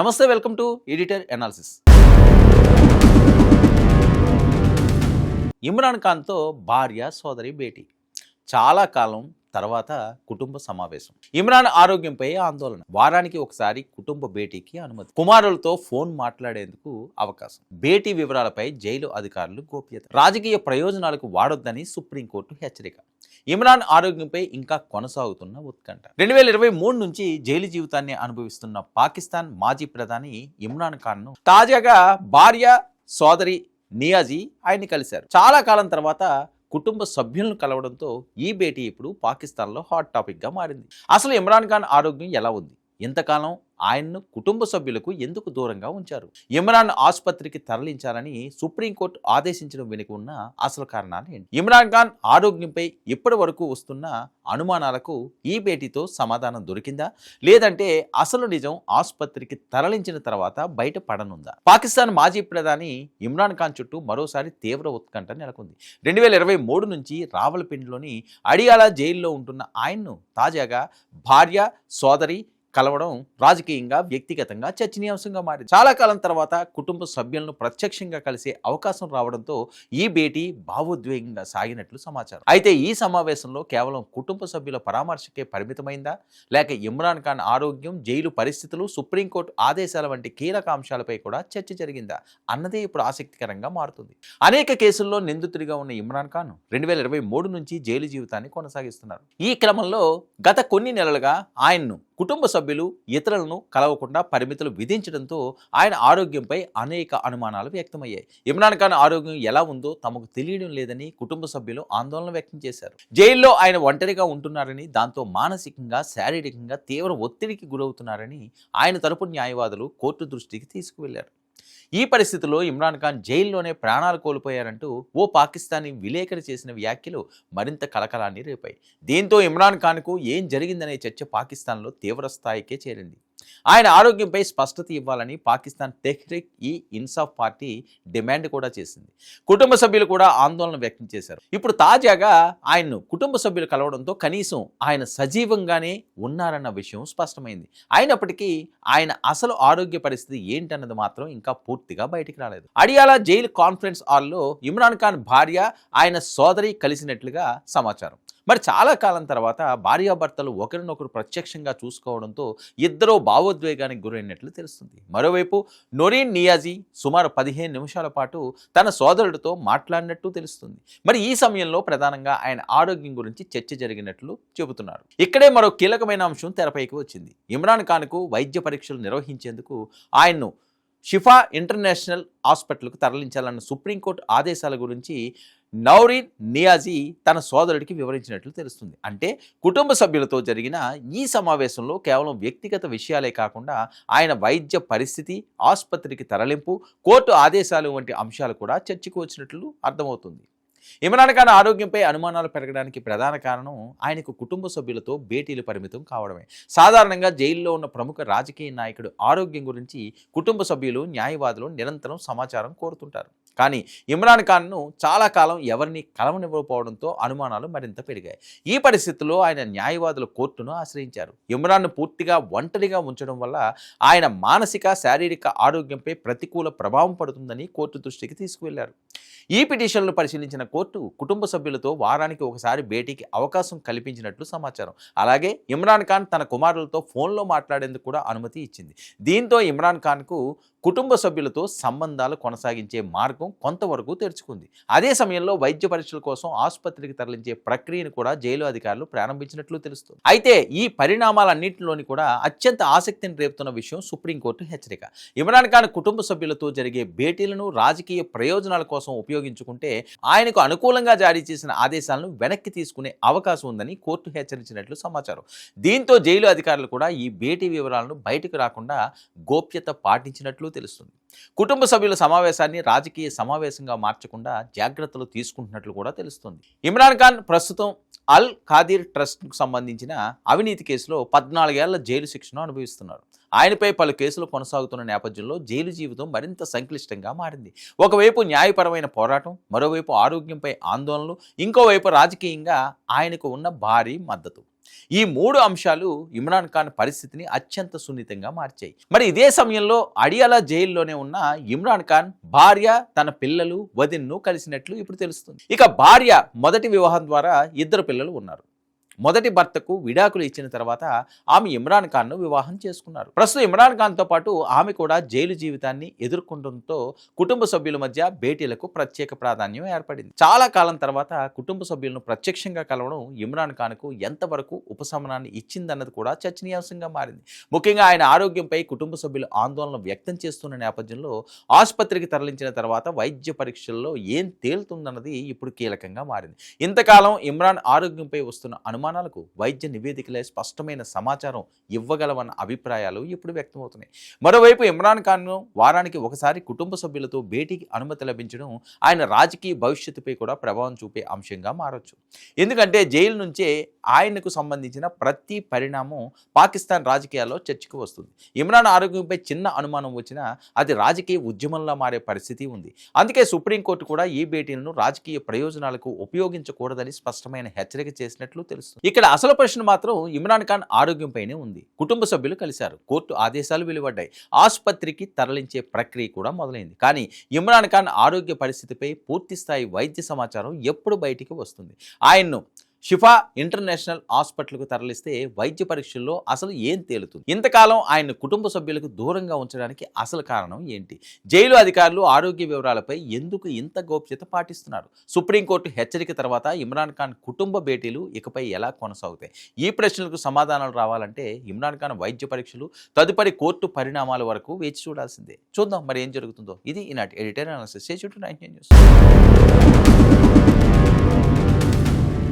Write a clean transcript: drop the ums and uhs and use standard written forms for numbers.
నమస్తే, welcome to editor analysis. Imran ఖాన్తో భార్య సోదరి భేటీ, చాలా కాలం తర్వాత కుటుంబ సమావేశం. ఇమ్రాన్ ఆరోగ్యంపై ఆందోళన, వారానికి ఒకసారి కుటుంబ భేటీకి అనుమతి, కుమారులతో ఫోన్ మాట్లాడేందుకు అవకాశం, భేటీ వివరాలపై జైలు అధికారులు గోప్యత, రాజకీయ ప్రయోజనాలకు వాడొద్దని సుప్రీంకోర్టు హెచ్చరిక. ఇమ్రాన్ ఆరోగ్యంపై ఇంకా కొనసాగుతున్న ఉత్కంఠ. 2023 నుంచి జైలు జీవితాన్ని అనుభవిస్తున్న పాకిస్తాన్ మాజీ ప్రధాని ఇమ్రాన్ ఖాన్ను తాజాగా భార్య సోదరి నియాజీ ఆయన్ని కలిశారు. చాలా కాలం తర్వాత కుటుంబ సభ్యులను కలవడంతో ఈ భేటీ ఇప్పుడు పాకిస్తాన్లో హాట్ టాపిక్గా మారింది. అసలు ఇమ్రాన్ ఖాన్ ఆరోగ్యం ఎలా ఉంది? ఇంతకాలం ఆయన్ను కుటుంబ సభ్యులకు ఎందుకు దూరంగా ఉంచారు? ఇమ్రాన్ ఆసుపత్రికి తరలించాలని సుప్రీంకోర్టు ఆదేశించడం వెనుక ఉన్న అసలు కారణాలు ఏంటి? ఇమ్రాన్ ఖాన్ ఆరోగ్యంపై ఇప్పటి వరకు వస్తున్న అనుమానాలకు ఈ భేటీతో సమాధానం దొరికిందా, లేదంటే అసలు నిజం ఆసుపత్రికి తరలించిన తర్వాత బయట పడనుందా? పాకిస్తాన్ మాజీ ప్రధాని ఇమ్రాన్ ఖాన్ చుట్టూ మరోసారి తీవ్ర ఉత్కంఠ నెలకొంది. 2023 నుంచి రావల్పిండిలోని అడియాలా జైల్లో ఉంటున్న ఆయన్ను తాజాగా భార్య సోదరి కలవడం రాజకీయంగా వ్యక్తిగతంగా చర్చనీయాంశంగా మారింది. చాలా కాలం తర్వాత కుటుంబ సభ్యులను ప్రత్యక్షంగా కలిసే అవకాశం రావడంతో ఈ భేటీ భావోద్వేగంగా సాగినట్లు సమాచారం. అయితే ఈ సమావేశంలో కేవలం కుటుంబ సభ్యుల పరామర్శకే పరిమితమైందా, లేక ఇమ్రాన్ ఖాన్ ఆరోగ్యం, జైలు పరిస్థితులు, సుప్రీంకోర్టు ఆదేశాల వంటి కీలక అంశాలపై కూడా చర్చ జరిగిందా అన్నదే ఇప్పుడు ఆసక్తికరంగా మారుతుంది. అనేక కేసుల్లో నిందితుడిగా ఉన్న ఇమ్రాన్ ఖాన్ 2023 నుంచి జైలు జీవితాన్ని కొనసాగిస్తున్నారు. ఈ క్రమంలో గత కొన్ని నెలలుగా ఆయన్ను కుటుంబ సభ్యులు ఇతరులను కలవకుండా పరిమితులు విధించడంతో ఆయన ఆరోగ్యంపై అనేక అనుమానాలు వ్యక్తమయ్యాయి. ఇమ్రాన్ ఖాన్ ఆరోగ్యం ఎలా ఉందో తమకు తెలియడం లేదని కుటుంబ సభ్యులు ఆందోళన వ్యక్తం చేశారు. జైల్లో ఆయన ఒంటరిగా ఉంటున్నారని, దాంతో మానసికంగా, శారీరకంగా తీవ్ర ఒత్తిడికి గురవుతున్నారని ఆయన తరపు న్యాయవాదులు కోర్టు దృష్టికి తీసుకువెళ్లారు. ఈ పరిస్థితుల్లో ఇమ్రాన్ ఖాన్ జైల్లోనే ప్రాణాలు కోల్పోయారంటూ ఓ పాకిస్తానీ విలేకరి చేసిన వ్యాఖ్యలు మరింత కలకలాన్ని రేపాయి. దీంతో ఇమ్రాన్ ఖాన్కు ఏం జరిగిందనే చర్చ పాకిస్తాన్లో తీవ్ర స్థాయికే చేరింది. ఆయన ఆరోగ్యంపై స్పష్టత ఇవ్వాలని పాకిస్తాన్ తెహ్రీక్ ఈ ఇన్సాఫ్ పార్టీ డిమాండ్ కూడా చేసింది. కుటుంబ సభ్యులు కూడా ఆందోళన వ్యక్తం చేశారు. ఇప్పుడు తాజాగా ఆయన్ను కుటుంబ సభ్యులు కలవడంతో కనీసం ఆయన సజీవంగానే ఉన్నారన్న విషయం స్పష్టమైంది. అయినప్పటికీ ఆయన అసలు ఆరోగ్య పరిస్థితి ఏంటన్నది మాత్రం ఇంకా పూర్తిగా బయటికి రాలేదు. అడియాలా జైలు కాన్ఫరెన్స్ హాల్లో ఇమ్రాన్ ఖాన్ భార్య, ఆయన సోదరి కలిసినట్లుగా సమాచారం. మరి చాలా కాలం తర్వాత భార్యాభర్తలు ఒకరినొకరు ప్రత్యక్షంగా చూసుకోవడంతో ఇద్దరూ భావోద్వేగానికి గురైనట్లు తెలుస్తుంది. మరోవైపు నొరీన్ నియాజీ సుమారు 15 నిమిషాల పాటు తన సోదరుడితో మాట్లాడినట్టు తెలుస్తుంది. మరి ఈ సమయంలో ప్రధానంగా ఆయన ఆరోగ్యం గురించి చర్చ జరిగినట్లు చెబుతున్నారు. ఇక్కడే మరో కీలకమైన అంశం తెరపైకి వచ్చింది. ఇమ్రాన్ ఖాన్కు వైద్య పరీక్షలు నిర్వహించేందుకు ఆయన్ను షిఫా ఇంటర్నేషనల్ హాస్పిటల్కు తరలించాలన్న సుప్రీంకోర్టు ఆదేశాల గురించి నౌరీన్ నియాజీ తన సోదరుడికి వివరించినట్లు తెలుస్తుంది. అంటే కుటుంబ సభ్యులతో జరిగిన ఈ సమావేశంలో కేవలం వ్యక్తిగత విషయాలే కాకుండా ఆయన వైద్య పరిస్థితి, ఆసుపత్రికి తరలింపు, కోర్టు ఆదేశాలు వంటి అంశాలు కూడా చర్చకు వచ్చినట్లు అర్థమవుతుంది. ఇమ్రాన్ ఖాన్ ఆరోగ్యంపై అనుమానాలు పెరగడానికి ప్రధాన కారణం ఆయనకు కుటుంబ సభ్యులతో భేటీలు పరిమితం కావడమే. సాధారణంగా జైల్లో ఉన్న ప్రముఖ రాజకీయ నాయకుడు ఆరోగ్యం గురించి కుటుంబ సభ్యులు, న్యాయవాదులు నిరంతరం సమాచారం కోరుతుంటారు. కానీ ఇమ్రాన్ ఖాన్ను చాలా కాలం ఎవరిని కలవనివ్వకపోవడంతో అనుమానాలు మరింత పెరిగాయి. ఈ పరిస్థితుల్లో ఆయన న్యాయవాదులు కోర్టును ఆశ్రయించారు. ఇమ్రాన్ను పూర్తిగా ఒంటరిగా ఉంచడం వల్ల ఆయన మానసిక, శారీరక ఆరోగ్యంపై ప్రతికూల ప్రభావం పడుతుందని కోర్టు దృష్టికి తీసుకువెళ్లారు. ఈ పిటిషన్లు పరిశీలించిన కోర్టు కుటుంబ సభ్యులతో వారానికి ఒకసారి భేటీకి అవకాశం కల్పించినట్లు సమాచారం. అలాగే ఇమ్రాన్ ఖాన్ తన కుమారులతో ఫోన్లో మాట్లాడేందుకు కూడా అనుమతి ఇచ్చింది. దీంతో ఇమ్రాన్ ఖాన్కు కుటుంబ సభ్యులతో సంబంధాలు కొనసాగించే మార్గం కొంతవరకు తెరుచుకుంది. అదే సమయంలో వైద్య పరీక్షల కోసం ఆసుపత్రికి తరలించే ప్రక్రియను కూడా జైలు అధికారులు ప్రారంభించినట్లు తెలుస్తుంది. అయితే ఈ పరిణామాలన్నింటిలోని కూడా అత్యంత ఆసక్తిని రేపుతున్న విషయం సుప్రీంకోర్టు హెచ్చరిక. ఇమ్రాన్ ఖాన్ కుటుంబ సభ్యులతో జరిగే భేటీలను రాజకీయ ప్రయోజనాల కోసం ఉపయోగించుకుంటే ఆయనకు అనుకూలంగా జారీ చేసిన ఆదేశాలను వెనక్కి తీసుకునే అవకాశం ఉందని కోర్టు హెచ్చరించినట్లు సమాచారం. దీంతో జైలు అధికారులు కూడా ఈ భేటీ వివరాలను బయటకు రాకుండా గోప్యత పాటించినట్లు తెలుస్తుంది. కుటుంబ సభ్యుల సమావేశాన్ని రాజకీయ సమావేశంగా మార్చకుండా జాగ్రత్తలు తీసుకుంటున్నట్లు కూడా తెలుస్తుంది. ఇమ్రాన్ ఖాన్ ప్రస్తుతం అల్ ఖాదీర్ ట్రస్ట్కు సంబంధించిన అవినీతి కేసులో 14 ఏళ్ల జైలు శిక్షను అనుభవిస్తున్నారు. ఆయనపై పలు కేసులు కొనసాగుతున్న నేపథ్యంలో జైలు జీవితం మరింత సంక్లిష్టంగా మారింది. ఒకవైపు న్యాయపరమైన పోరాటం, మరోవైపు ఆరోగ్యంపై ఆందోళనలు, ఇంకోవైపు రాజకీయంగా ఆయనకు ఉన్న భారీ మద్దతు. ఈ 3 అంశాలు ఇమ్రాన్ ఖాన్ పరిస్థితిని అత్యంత సున్నితంగా మార్చాయి. మరి ఇదే సమయంలో అడియాలా జైల్లోనే ఉన్న ఇమ్రాన్ ఖాన్ భార్య, తన పిల్లలు, వదిన్ను కలిసినట్లు ఇప్పుడు తెలుస్తుంది. ఇక భార్య మొదటి వివాహం ద్వారా 2 పిల్లలు ఉన్నారు. మొదటి భర్తకు విడాకులు ఇచ్చిన తర్వాత ఆమె ఇమ్రాన్ ఖాన్ను వివాహం చేసుకున్నారు. ప్రస్తుతం ఇమ్రాన్ ఖాన్తో పాటు ఆమె కూడా జైలు జీవితాన్ని ఎదుర్కొనడంతో కుటుంబ సభ్యుల మధ్య భేటీలకు ప్రత్యేక ప్రాధాన్యం ఏర్పడింది. చాలా కాలం తర్వాత కుటుంబ సభ్యులను ప్రత్యక్షంగా కలవడం ఇమ్రాన్ ఖాన్కు ఎంతవరకు ఉపశమనాన్ని ఇచ్చిందన్నది కూడా చర్చనీయాంశంగా మారింది. ముఖ్యంగా ఆయన ఆరోగ్యంపై కుటుంబ సభ్యులు ఆందోళన వ్యక్తం చేస్తున్న నేపథ్యంలో ఆసుపత్రికి తరలించిన తర్వాత వైద్య పరీక్షల్లో ఏం తేలుతుందన్నది ఇప్పుడు కీలకంగా మారింది. ఇంతకాలం ఇమ్రాన్ ఆరోగ్యంపై వస్తున్న అనుమానాలకు వైద్య నివేదికలే స్పష్టమైన సమాచారం ఇవ్వగలవన్న అభిప్రాయాలు ఇప్పుడు వ్యక్తమవుతున్నాయి. మరోవైపు ఇమ్రాన్ ఖాన్ను వారానికి ఒకసారి కుటుంబ సభ్యులతో భేటీకి అనుమతి లభించడం ఆయన రాజకీయ భవిష్యత్తుపై కూడా ప్రభావం చూపే అంశంగా మారొచ్చు. ఎందుకంటే జైలు నుంచే ఆయనకు సంబంధించిన ప్రతి పరిణామం పాకిస్తాన్ రాజకీయాల్లో చర్చకు వస్తుంది. ఇమ్రాన్ ఆరోగ్యంపై చిన్న అనుమానం వచ్చినా అది రాజకీయ ఉద్యమంలా మారే పరిస్థితి ఉంది. అందుకే సుప్రీంకోర్టు కూడా ఈ భేటీలను రాజకీయ ప్రయోజనాలకు ఉపయోగించకూడదని స్పష్టమైన హెచ్చరిక చేసినట్లు తెలుస్తుంది. ఇక్కడ అసలు ప్రశ్న మాత్రం ఇమ్రాన్ ఖాన్ ఆరోగ్యంపైనే ఉంది. కుటుంబ సభ్యులు కలిశారు, కోర్టు ఆదేశాలు వెలువడ్డాయి, ఆసుపత్రికి తరలించే ప్రక్రియ కూడా మొదలైంది. కానీ ఇమ్రాన్ ఖాన్ ఆరోగ్య పరిస్థితిపై పూర్తి స్థాయి వైద్య సమాచారం ఎప్పుడు బయటికి వస్తుంది? ఆయన్ను షిఫా ఇంటర్నేషనల్ హాస్పిటల్కు తరలిస్తే వైద్య పరీక్షల్లో అసలు ఏం తేలుతుంది? ఇంతకాలం ఆయన కుటుంబ సభ్యులకు దూరంగా ఉంచడానికి అసలు కారణం ఏంటి? జైలు అధికారులు ఆరోగ్య వివరాలపై ఎందుకు ఇంత గోప్యత పాటిస్తున్నారు? సుప్రీంకోర్టు హెచ్చరిక తర్వాత ఇమ్రాన్ ఖాన్ కుటుంబ భేటీలు ఇకపై ఎలా కొనసాగుతాయి? ఈ ప్రశ్నలకు సమాధానాలు రావాలంటే ఇమ్రాన్ ఖాన్ వైద్య పరీక్షలు, తదుపరి కోర్టు పరిణామాల వరకు వేచి చూడాల్సిందే. చూద్దాం మరి ఏం జరుగుతుందో. ఇది ఈనాటి ఎడిటోరియల్ అనాలిసిస్. న్యూస్.